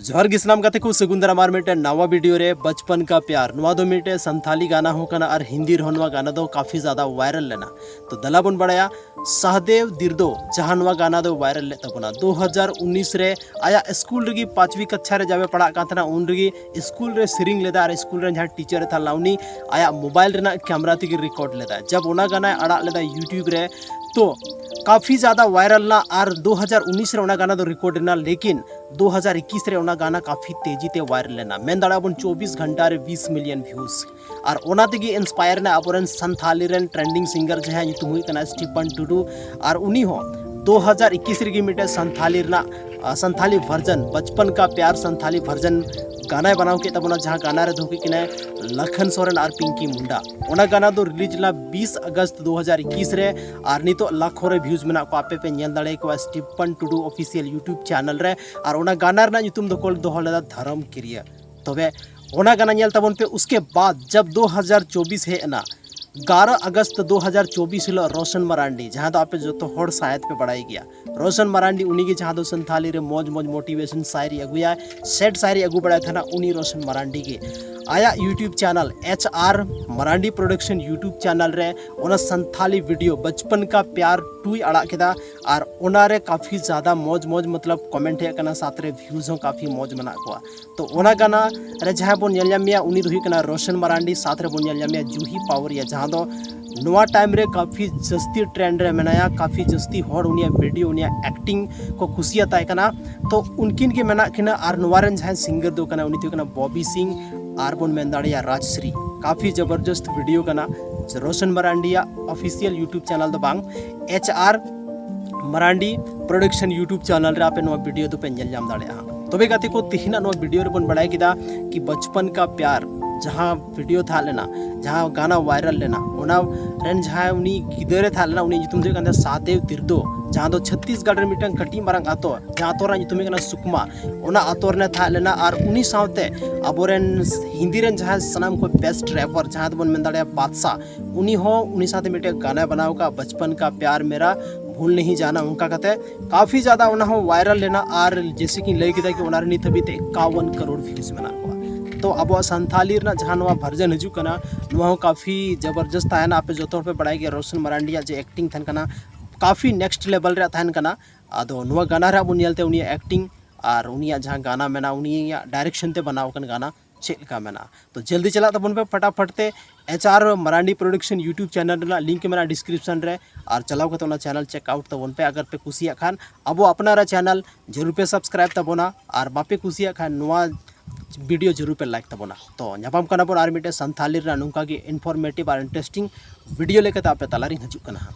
जोहर गिस्नाम गाते को सगुंदरा मार मेटे नवा वीडियो रे बचपन का प्यार नवा दो मेटे संथाली गाना हो कना और हिंदी रहनवा गाना दो काफ़ी ज़्यादा वायरल लेना तो दला बन बड़ाया सहदेव दिरदो जहाँ नवा गाना दो वायरल ले तबना 2019 रे आया स्कूल रगी 5वीं कक्षा रे जावे पढ़ा कातना उन रगी स्कूल रे सिरिंग लेदा और स्कूल रे जहाँ टीचर था लाउनी आया मोबाइल रे ना कैमरा तक रिकॉर्ड लेदा जब ओना गाना अड़ा लेदा यूट्यूब रे तो काफ़ी ज़्यादा वायरल ना और 2019 रे ओना गाना दो रिकॉर्ड ना लेकिन 2021 रे ओना गाना काफ़ी तेजी ते वायरल लेना मेन दाड़ा बन 24 घंटा रे 20 मिलियन व्यूज और ओना तेगी इंस्पायर ना अबोरन संथाली रेन ट्रेंडिंग सिंगर जहाँ युतुम हुई कना स्टीफन टुडू और उन्हीं हो 2021 रे मिटे संथाली वर्जन बचपन का प्यार संथाली वर्जन गाना बनाव के तबना जहाँ गाना रे धोके किने लखन सोरेन और पिंकी मुंडा ओना गाना दो रिलीज ला 20 अगस्त 2021 रे और नितो लाखों रे व्यूज मेना को आपे पे नेल दाड़े को Stephen Tudu official YouTube channel रे और ओना गाना रे युतुम दो कोल दोहल लेदा धर्म क्रिया तबे ओना गाना नेल तबन पे उसके बाद जब 2024 है ना 11 अगस्त 2024 हिलो रोशन मरांडी जहाँ तो आपे जो तो होड़ शायद पे बढ़ाई गया रोशन मरांडी उन्हीं की जहाँ तो संथाली रे मौज मौज मोटिवेशन शायरी अगुया सेट शायरी अगु बढ़ाया था ना उन्हीं रोशन मरांडी के आया YouTube channel HR Marandi production YouTube channel रे ओना संथाली वीडियो बचपन का प्यार 2 अड़ा केदा और ओना रे काफ़ी ज़्यादा मौज मौज मतलब कमेंट है कना साथ रे व्यूज हो काफ़ी मौज मना को तो ओना गाना रे जहाँ बोन नेलमिया उन्हीं दुही कना रोशन मरांडी साथ रे बोन नेलमिया जूही पावर या जहाँ दो नवा टाइम रे काफ़ी जस्ती ट्रेंड रे मेनाया काफ़ी जस्ती होड़ उनिया वीडियो उनिया एक्टिंग को खुशियाता है कना तो उनकिन के मेना किना और नवारन जहाँ सिंगर दो कना उन्हीं तो कना बॉबी सिंह आर बोन मेंदाड़ी या राजश्री काफ़ी ज़बरदस्त वीडियो कना रोशन मरांडिया ऑफिशियल यूट्यूब चैनल दो बांग HR Marandi production YouTube channel रे आपे नवा वीडियो दो पे नेल जाम दाड़े तबे गाते को तिहिना नवा वीडियो रे बन बढ़ाई किदा कि बचपन का प्यार जहाँ वीडियो था लेना जहाँ गाना वायरल लेना ओना रेन जहाँ उनी गिदरे था लेना उनी तुम जो कहते सहदेव दिरदो जहाँ दो छत्तीसगढ़ रे मिटन कटी मारंग आतो जहाँ तोरा तुम कहना सुकमा ओना आतोर ने था लेना और उनी सावते अबोरेन हिंदी रेन जहाँ सनाम को बेस्ट रैपर जहाँ बन में दाड़े बादशाह उनी हो उनी साथ मिटे गाना बनाओ का बचपन का प्यार मेरा भूल नहीं जाना उनका कहते काफ़ी ज़्यादा उना हो वायरल लेना और जैसे कि लई किदा कि उनार नित अभी 51 करोड़ व्यूज बना को तो अब संथाली ना जहाँ नवा वर्जन हजू कना नवा काफ़ी ज़बरदस्त है ना आप जो तौर पे बढ़ाई गया रोशन मरांडिया जो एक्टिंग थन कना काफ़ी नेक्स्ट लेवल रे थन कना अदो नवा गाना रे बुनियालते उनी एक्टिंग और उनिया जहाँ गाना मेना उनिया डायरेक्शन ते बनाओ कन गाना चेक का मेना तो जल्दी चला तबन पे फटाफट ते HR Marandi production YouTube channel रे लिंक मेना डिस्क्रिप्शन रे और चलाओ के तो चैनल चेकआउट तबन पे अगर पे कुसिया खान अब अपनारा चैनल जरूर पे सब्सक्राइब तबना और बापे कुसिया खान नवा वीडियो जरूर पे लाइक तबना तो नापाम कना बोन और मिटे संथाली रे नुका की इन्फॉर्मेटिव और इंटरेस्टिंग वीडियो लेके आपे तलारी हजु कना।